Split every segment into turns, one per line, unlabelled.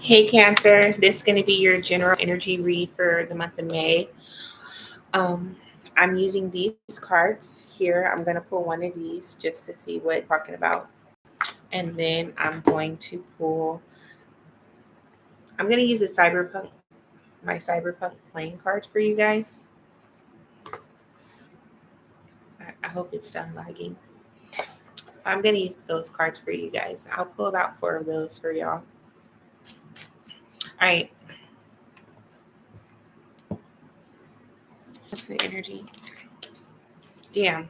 Hey Cancer, this is going to be your general energy read for the month of May. Um, I'm using these cards here. I'm going to pull one of these just to see what we're talking about. And then I'm going to use my Cyberpunk playing cards for you guys. I hope it's done lagging. I'm going to use those cards for you guys. I'll pull about four of those for y'all. All right. What's the energy? Damn.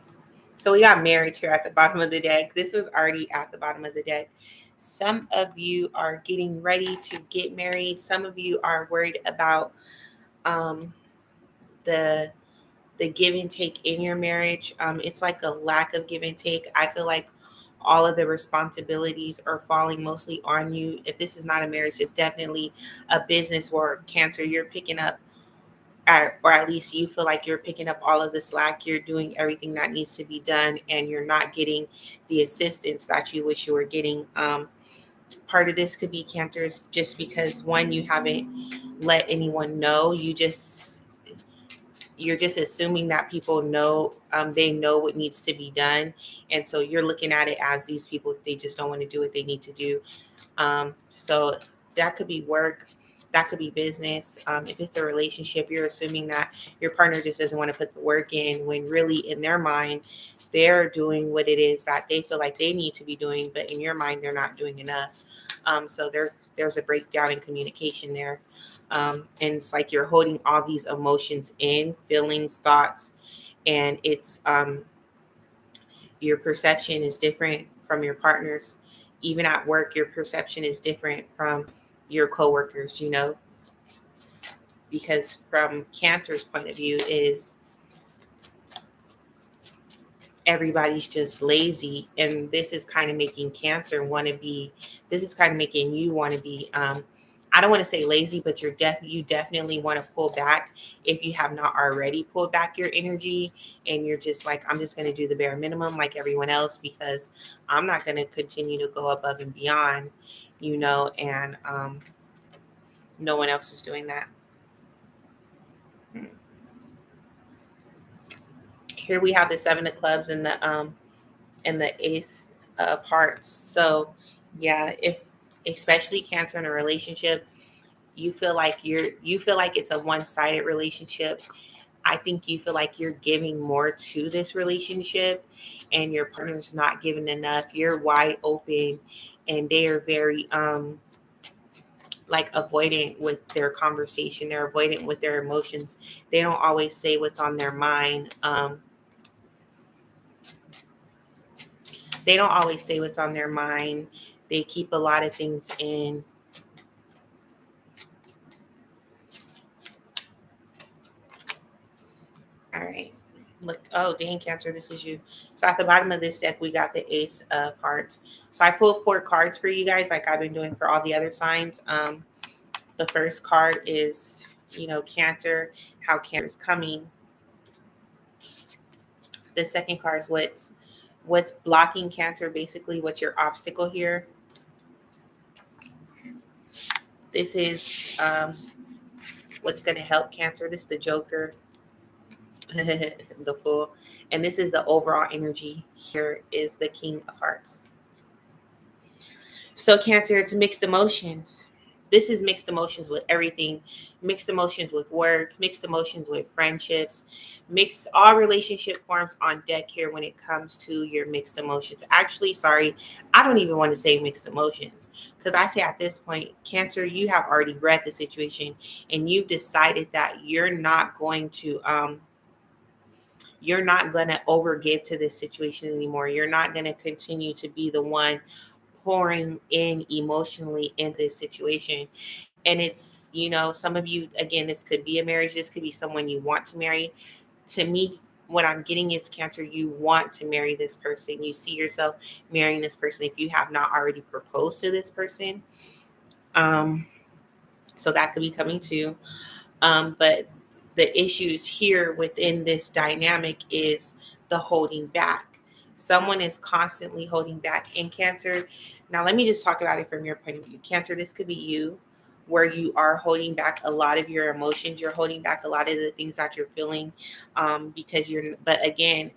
So we got marriage here at the bottom of the deck. This was already at the bottom of the deck. Some of you are getting ready to get married. Some of you are worried about um, the give and take in your marriage. It's like a lack of give and take. I feel like all of the responsibilities are falling mostly on you. If this is not a marriage, it's definitely a business or Cancer. You're picking up or at least you feel like you're picking up all of the slack. You're doing everything that needs to be done, and you're not getting the assistance that you wish you were getting. Part of this could be Cancers just because one, you haven't let anyone know. You're just assuming that people know, they know what needs to be done, and so you're looking at it as these people, they just don't want to do what they need to do. So that could be work, that could be business. If it's a relationship, you're assuming that your partner just doesn't want to put the work in when really in their mind, they're doing what it is that they feel like they need to be doing, but in your mind, they're not doing enough. So there's a breakdown in communication there. And it's like you're holding all these emotions in, feelings, thoughts, and it's your perception is different from your partner's. Even at work, your perception is different from your coworkers, because from Cancer's point of view is everybody's just lazy, and this is kind of making you want to be I don't want to say lazy, but you definitely want to pull back if you have not already pulled back your energy, and you're just like, I'm just going to do the bare minimum like everyone else because I'm not going to continue to go above and beyond, and no one else is doing that. Hmm. Here we have the seven of clubs and the ace of hearts. So yeah, if especially Cancer in a relationship, you feel like it's a one-sided relationship. I think you feel like you're giving more to this relationship and your partner's not giving enough. You're wide open and they are very like avoidant with their conversation. They're avoidant with their emotions. They don't always say what's on their mind. They don't always say what's on their mind. They keep a lot of things in. All right. Look, oh, dang, Cancer, this is you. So at the bottom of this deck, we got the Ace of Hearts. So I pulled four cards for you guys, like I've been doing for all the other signs. The first card is, Cancer, how Cancer is coming. The second card is what's blocking Cancer, basically, what's your obstacle here. This is what's going to help Cancer. This is the Joker, the Fool, and this is the overall energy. Here is the King of Hearts. So Cancer, it's mixed emotions. This is mixed emotions with everything. Mixed emotions with work, mixed emotions with friendships, mixed all relationship forms on deck here when it comes to your mixed emotions. Actually, sorry, I don't even want to say mixed emotions because I say at this point, Cancer, you have already read the situation and you've decided that you're not going to overgive to this situation anymore. You're not going to continue to be the one pouring in emotionally in this situation. And it's, some of you, again, this could be a marriage, this could be someone you want to marry. To me, what I'm getting is Cancer, you want to marry this person. You see yourself marrying this person if you have not already proposed to this person. Um, so that could be coming too. But the issues here within this dynamic is the holding back. Someone is constantly holding back in Cancer. Now, let me just talk about it from your point of view. Cancer, this could be you. where you are holding back a lot of your emotions. You're holding back a lot of the things that you're feeling, because but again,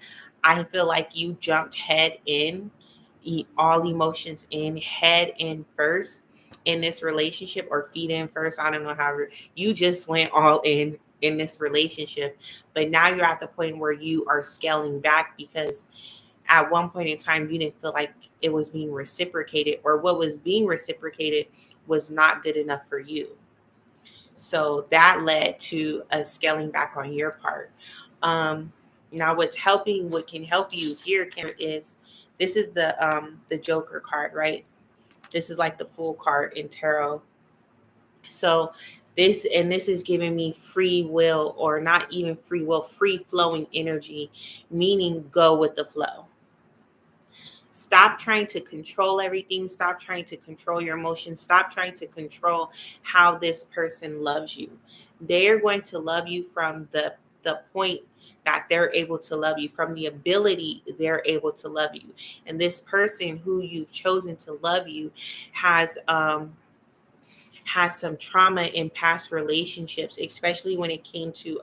I feel like you jumped head in, all emotions in, head in first in this relationship, or feet in first. I don't know how you just went all in this relationship, but now you're at the point where you are scaling back because at one point in time you didn't feel like it was being reciprocated, or what was being reciprocated was not good enough for you. So that led to a scaling back on your part. Now what can help you here, Karen, is this is the Joker card, right? This is like the full card in tarot. So this is giving me free will, or not even free will, free flowing energy, meaning go with the flow. Stop trying to control everything. Stop trying to control your emotions. Stop trying to control how this person loves you. They're going to love you from the point that they're able to love you, from the ability they're able to love you. And this person who you've chosen to love you has some trauma in past relationships, especially when it came to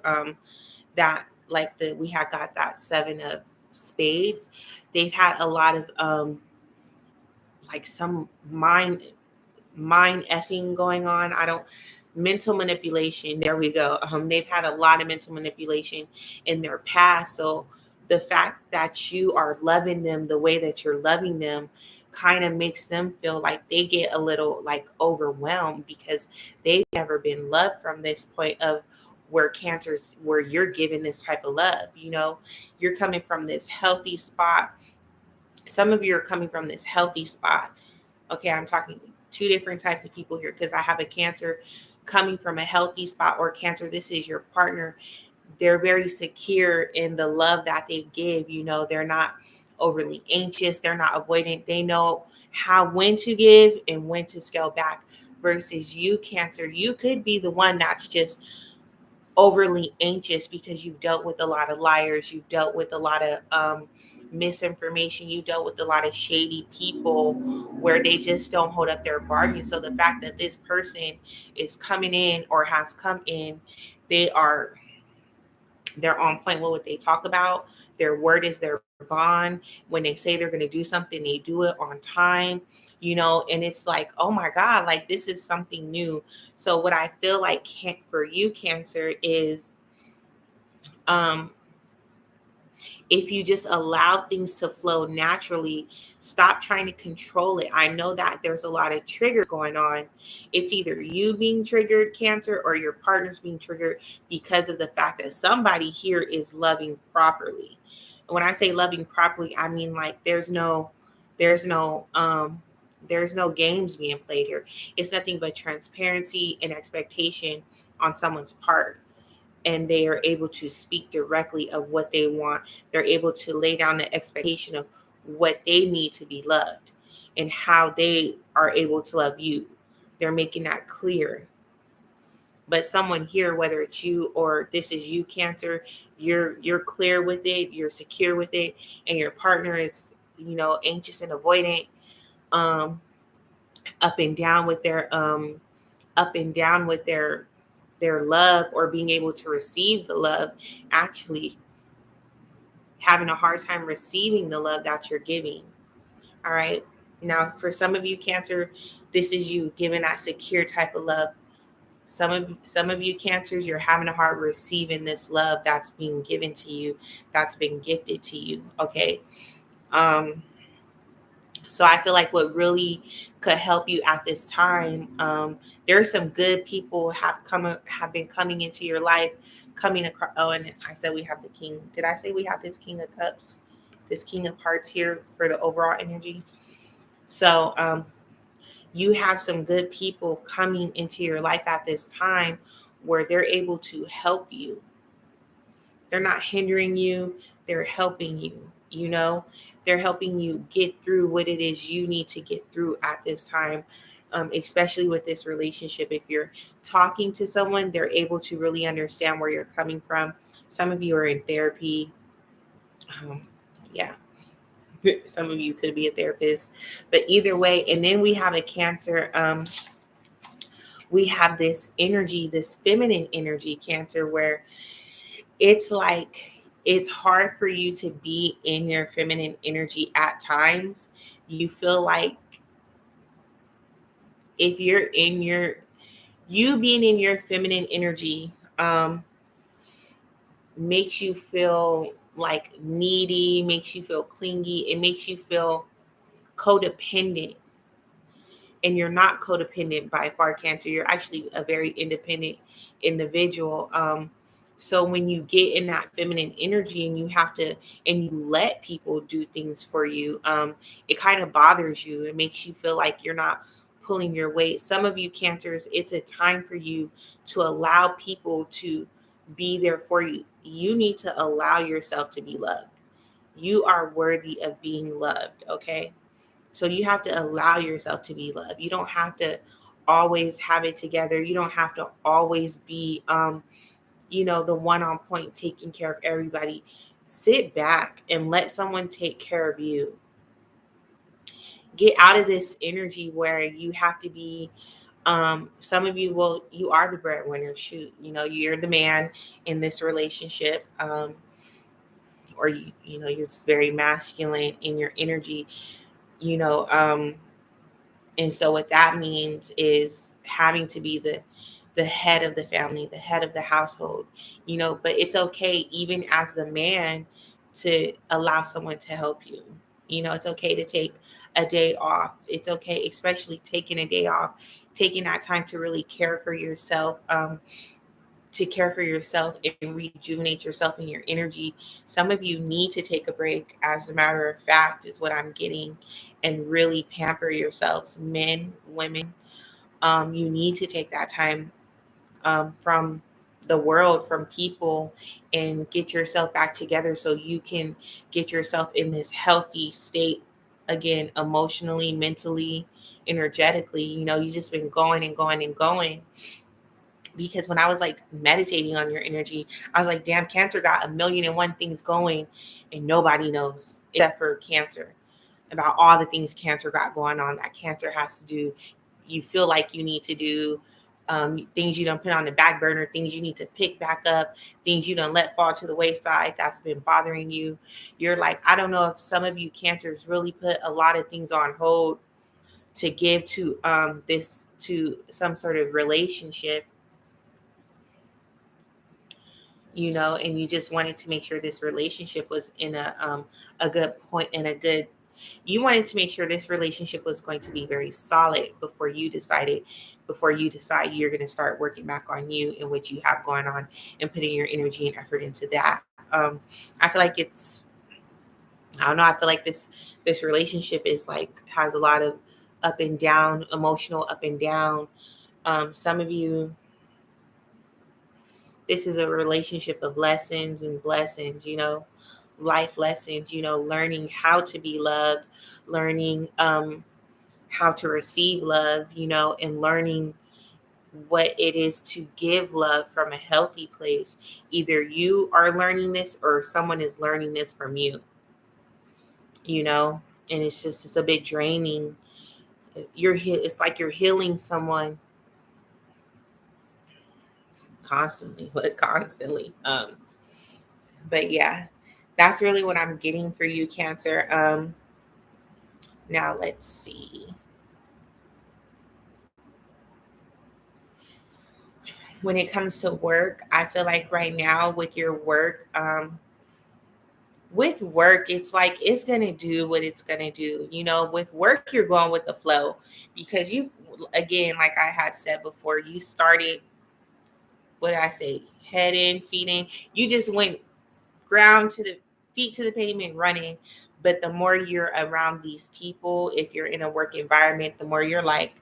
that, like we had got that 7 of spades. They've had a lot of like some mind effing going on. I don't Mental manipulation. There we go. They've had a lot of mental manipulation in their past. So the fact that you are loving them the way that you're loving them kind of makes them feel like they get a little like overwhelmed, because they've never been loved from this point of where you're giving this type of love. You're coming from this healthy spot. Some of you are coming from this healthy spot. Okay, I'm talking two different types of people here, because I have a Cancer coming from a healthy spot, or Cancer, this is your partner. They're very secure in the love that they give. They're not overly anxious. They're not avoidant. They know when to give and when to scale back. Versus you, Cancer, you could be the one that's just overly anxious because you've dealt with a lot of liars. You've dealt with a lot of misinformation. You dealt with a lot of shady people where they just don't hold up their bargain. So the fact that this person is coming in or has come in, they are they're on point with what they talk about. Their word is their bond. When they say they're going to do something, they do it on time. And it's like, oh my God, like this is something new. So what I feel like for you, Cancer, is um if you just allow things to flow naturally, stop trying to control it. I know that there's a lot of triggers going on. It's either you being triggered, Cancer, or your partner's being triggered because of the fact that somebody here is loving properly. And when I say loving properly, I mean like there's no there's no games being played here. It's nothing but transparency and expectation on someone's part, and they are able to speak directly of what they want. They're able to lay down the expectation of what they need to be loved and how they are able to love you. They're making that clear. But someone here, whether it's you or this is you, Cancer, you're clear with it, you're secure with it, and your partner is, anxious and avoidant, um, up and down with their love, or being able to receive the love, actually having a hard time receiving the love that you're giving. All right. Now, for some of you, Cancer, this is you giving that secure type of love. Some of you, Cancers, you're having a hard receiving this love that's being given to you, that's been gifted to you. Okay. So I feel like what really could help you at this time, there are some good people have been coming into your life, coming across. Oh, and I said we have the King. Did I say we have this King of Cups, this King of Hearts here for the overall energy? So you have some good people coming into your life at this time where they're able to help you. They're not hindering you, they're helping you, they're helping you get through what it is you need to get through at this time. Especially with this relationship, if you're talking to someone, they're able to really understand where you're coming from. Some of you are in therapy. Yeah, some of you could be a therapist, but either way. And then we have a Cancer we have this energy, this feminine energy, Cancer, where it's like it's hard for you to be in your feminine energy at times. You feel like if you're in you being in your feminine energy makes you feel like needy, makes you feel clingy, it makes you feel codependent. And you're not codependent by far, Cancer. You're actually a very independent individual. So when you get in that feminine energy and you have to, and you let people do things for you, it kind of bothers you. It makes you feel like you're not pulling your weight. Some of you Cancers, it's a time for you to allow people to be there for you. You need to allow yourself to be loved. You are worthy of being loved, okay? So you have to allow yourself to be loved. You don't have to always have it together. You don't have to always be the one on point taking care of everybody. Sit back and let someone take care of you. Get out of this energy where you have to be some of you are the breadwinner. Shoot, you're the man in this relationship. Or you're just very masculine in your energy, you know and so what that means is having to be the head of the family, the head of the household, but it's okay even as the man to allow someone to help you. It's okay to take a day off. It's okay, especially taking a day off, taking that time to really care for yourself, to care for yourself and rejuvenate yourself and your energy. Some of you need to take a break, as a matter of fact, is what I'm getting, and really pamper yourselves, men, women. You need to take that time from the world, from people, and get yourself back together so you can get yourself in this healthy state again, emotionally, mentally, energetically. You just been going and going and going, because when I was like meditating on your energy, I was like, damn, Cancer got a million and one things going and nobody knows except for Cancer about all the things Cancer got going on that Cancer has to do. You feel like you need to do things you don't put on the back burner, things you need to pick back up, things you don't let fall to the wayside that's been bothering you. You're like, I don't know if some of you Cancers really put a lot of things on hold to give to some sort of relationship, and you just wanted to make sure this relationship was in a good point, and you wanted to make sure this relationship was going to be very solid before you decide you're going to start working back on you and what you have going on and putting your energy and effort into that. I feel like I don't know, I feel like this relationship is like has a lot of up and down, emotional up and down. Some of you, this is a relationship of lessons and blessings, life lessons, learning how to be loved, learning how to receive love, and learning what it is to give love from a healthy place. Either you are learning this or someone is learning this from you, and it's a bit draining. It's like you're healing someone constantly, but constantly. But yeah, that's really what I'm getting for you, Cancer. Now let's see. When it comes to work, I feel like right now with your work, it's like it's gonna do what it's gonna do. With work, you're going with the flow because again, like I had said before, you started, what did I say, head in, feet in. You just went ground to the feet to the pavement running. But the more you're around these people, if you're in a work environment, the more you're like,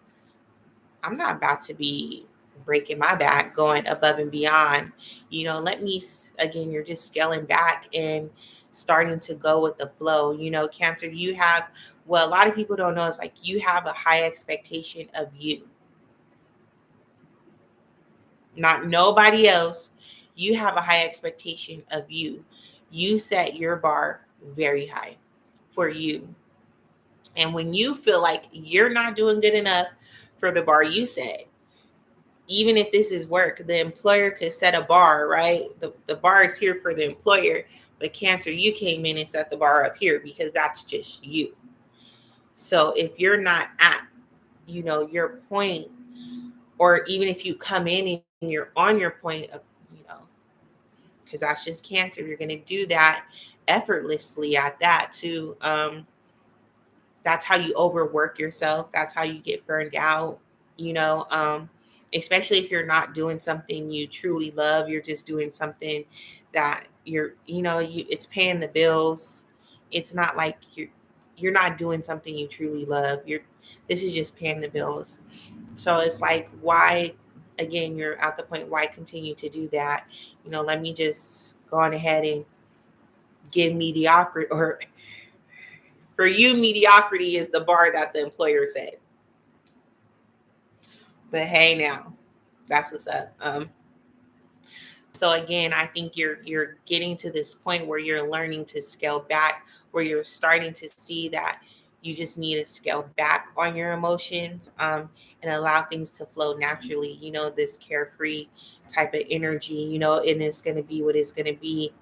I'm not about to be breaking my back going above and beyond. Let me, again, you're just scaling back and starting to go with the flow. Cancer, you have, well, a lot of people don't know, it's like you have a high expectation of you, not nobody else. You have a high expectation of you. You set your bar very high for you. And when you feel like you're not doing good enough for the bar you set, even if this is work, the employer could set a bar, right? The bar is here for the employer, but Cancer, you came in and set the bar up here because that's just you. So if you're not at, your point, or even if you come in and you're on your point of, because that's just Cancer, you're going to do that effortlessly at that too. That's how you overwork yourself. That's how you get burned out, especially if you're not doing something you truly love. You're just doing something that it's paying the bills. It's not like you're not doing something you truly love. This is just paying the bills. So it's like, why, again, you're at the point, why continue to do that? Let me just go on ahead and give mediocrity, or for you, mediocrity is the bar that the employer said. But hey, now that's what's up. So again, I think you're getting to this point where you're learning to scale back, where you're starting to see that you just need to scale back on your emotions, and allow things to flow naturally. This carefree type of energy. And it's going to be what it's going to be.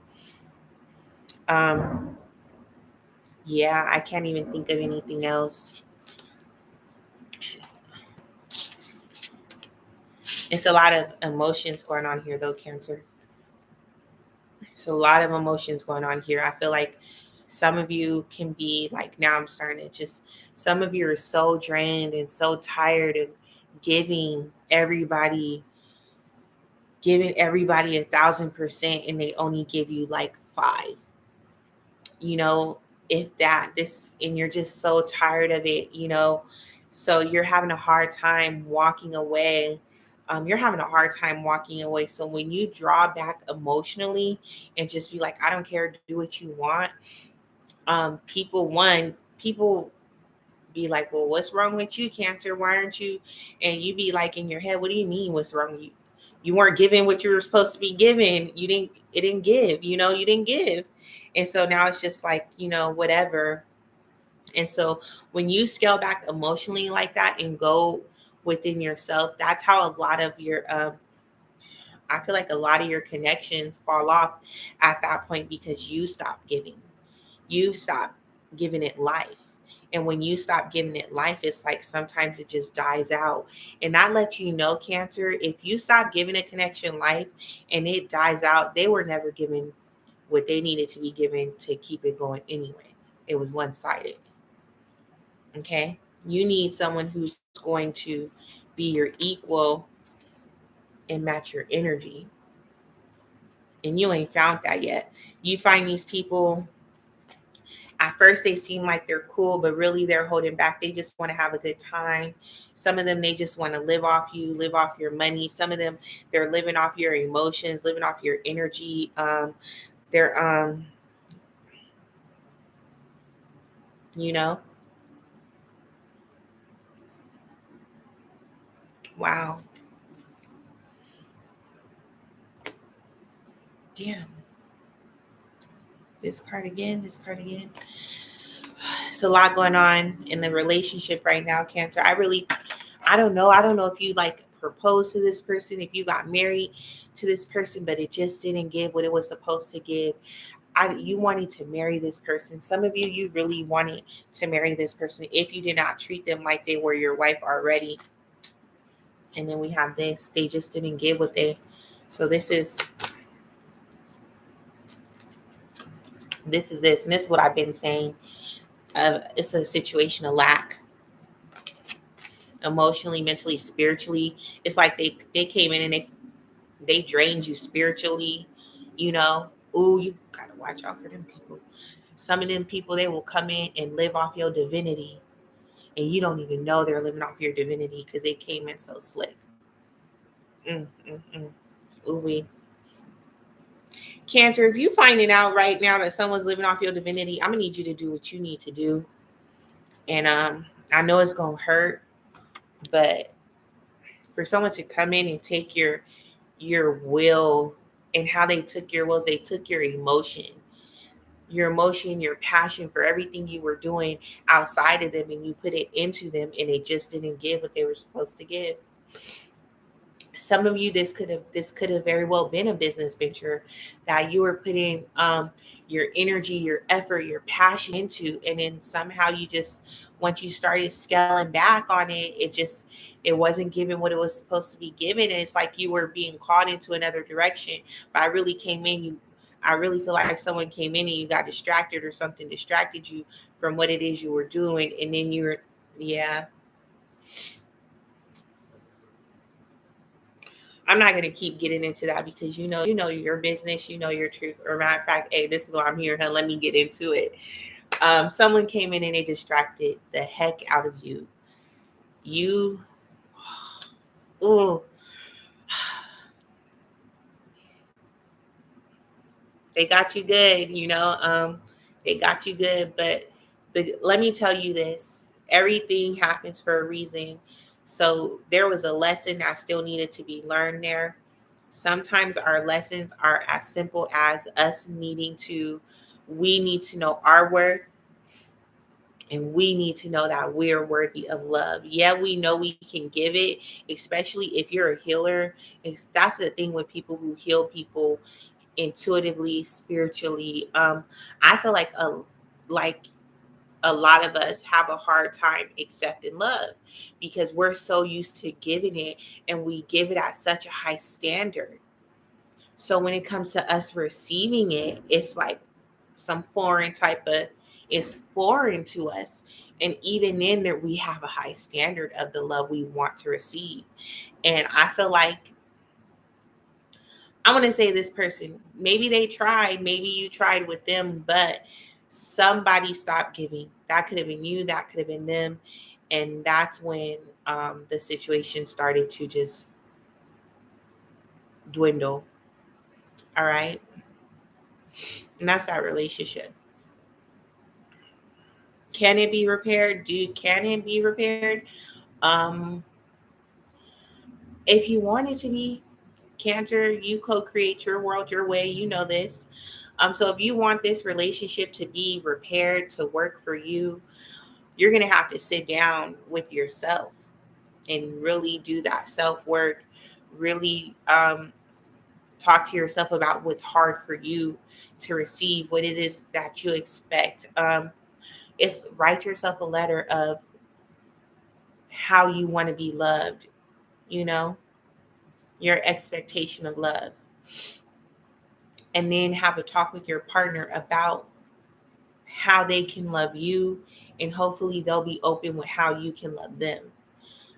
Yeah, I can't even think of anything else. It's a lot of emotions going on here, though, Cancer. It's a lot of emotions going on here. I feel like some of you can be like, now I'm starting to just, some of you are so drained and so tired of giving everybody 1,000%, and they only give you like 5. If that, and you're just so tired of it, so you're having a hard time walking away. So when you draw back emotionally and just be like, I don't care, do what you want. People be like, well, what's wrong with you, Cancer? Why aren't you? And you be like in your head, what do you mean? What's wrong with you? You weren't giving what you were supposed to be given. It didn't give, you didn't give. And so now it's just like, whatever. And so when you scale back emotionally like that and go within yourself, that's how a lot of your, I feel like a lot of your connections fall off at that point, because you stop giving. You stop giving it life. And when you stop giving it life, it's like sometimes it just dies out. And that lets you know, Cancer, if you stop giving a connection life and it dies out, they were never given what they needed to be given to keep it going anyway. It was one-sided. Okay? You need someone who's going to be your equal and match your energy. And you ain't found that yet. You find these people, at first they seem like they're cool, but really they're holding back. They just want to have a good time. Some of them, they just want to live off you, live off your money. Some of them, they're living off your emotions, living off your energy. They're wow. Damn. This card again. It's a lot going on in the relationship right now, Cancer. I don't know. I don't know if you like proposed to this person, if you got married to this person, but it just didn't give what it was supposed to give. You wanted to marry this person. Some of you really wanted to marry this person if you did not treat them like they were your wife already. And then we have this. They just didn't give what they. So this is this. And this is what I've been saying. It's a situation of lack. Emotionally, mentally, spiritually. It's like they came in and they drained you spiritually. Ooh, you gotta watch out for them people. Some of them people, they will come in and live off your divinity, and you don't even know they're living off your divinity because they came in so slick. Ooh, we. Cancer, if you finding out right now that someone's living off your divinity, I'm gonna need you to do what you need to do. And I know it's gonna hurt, but for someone to come in and take your will, and how they took your wills, they took your emotion, your passion for everything you were doing outside of them, and you put it into them, and it just didn't give what they were supposed to give. Some of you, this could have very well been a business venture that you were putting your energy, your effort, your passion into, and then somehow you just, once you started scaling back on it, it wasn't given what it was supposed to be given, and it's like you were being called into another direction. But I really feel like someone came in and you got distracted, or something distracted you from what it is you were doing, and then you're, yeah. I'm not gonna keep getting into that because you know your business, you know your truth. Or matter of fact, hey, this is why I'm here. Huh? Let me get into it. Someone came in and they distracted the heck out of you. You, oh, they got you good. They got you good. But let me tell you this: everything happens for a reason. So there was a lesson that still needed to be learned there. Sometimes our lessons are as simple as us we need to know our worth, and we need to know that we're worthy of love. Yeah, we know we can give it, especially if you're a healer. That's the thing with people who heal people intuitively, spiritually. I feel like a lot of us have a hard time accepting love because we're so used to giving it, and we give it at such a high standard. So when it comes to us receiving it, it's like some foreign type of, it's foreign to us. And even in there, we have a high standard of the love we want to receive. And I feel like I want to say this person, maybe they tried, maybe you tried with them, but somebody stopped giving. That could have been you, that could have been them. And that's when the situation started to just dwindle. All right. And that's that relationship. Can it be repaired? Can it be repaired? Um, if you want it to be, Cancer, you co-create your world your way. You know this. So if you want this relationship to be repaired, to work for you, you're gonna have to sit down with yourself and really do that self work. Really talk to yourself about what's hard for you to receive, what it is that you expect. It's write yourself a letter of how you want to be loved, you know, your expectation of love. And then have a talk with your partner about how they can love you, and hopefully they'll be open with how you can love them.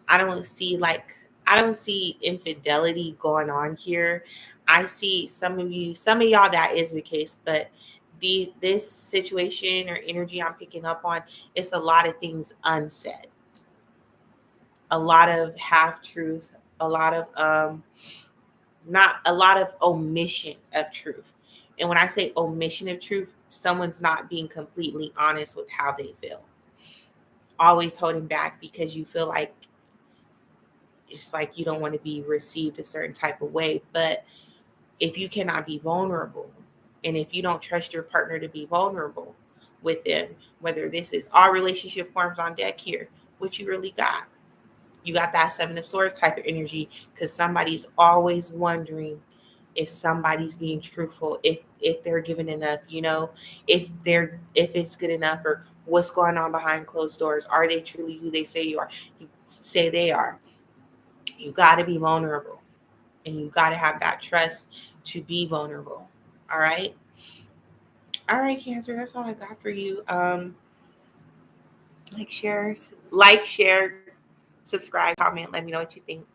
I don't see like I don't see infidelity going on here. I see some of y'all that is the case, but this situation or energy I'm picking up on, it's a lot of things unsaid, a lot of half truths, a lot of not a lot of omission of truth. And when I say omission of truth, someone's not being completely honest with how they feel. Always holding back because you feel like it's like you don't want to be received a certain type of way. But if you cannot be vulnerable, and if you don't trust your partner to be vulnerable with them, whether this is all relationship forms on deck here, what you really got? You got that Seven of Swords type of energy because somebody's always wondering if somebody's being truthful, if they're giving enough, if it's good enough, or what's going on behind closed doors. Are they truly who they say you are? You say they are. You got to be vulnerable, and you got to have that trust to be vulnerable. All right. All right, Cancer. That's all I got for you. Like, share, subscribe, comment. Let me know what you think.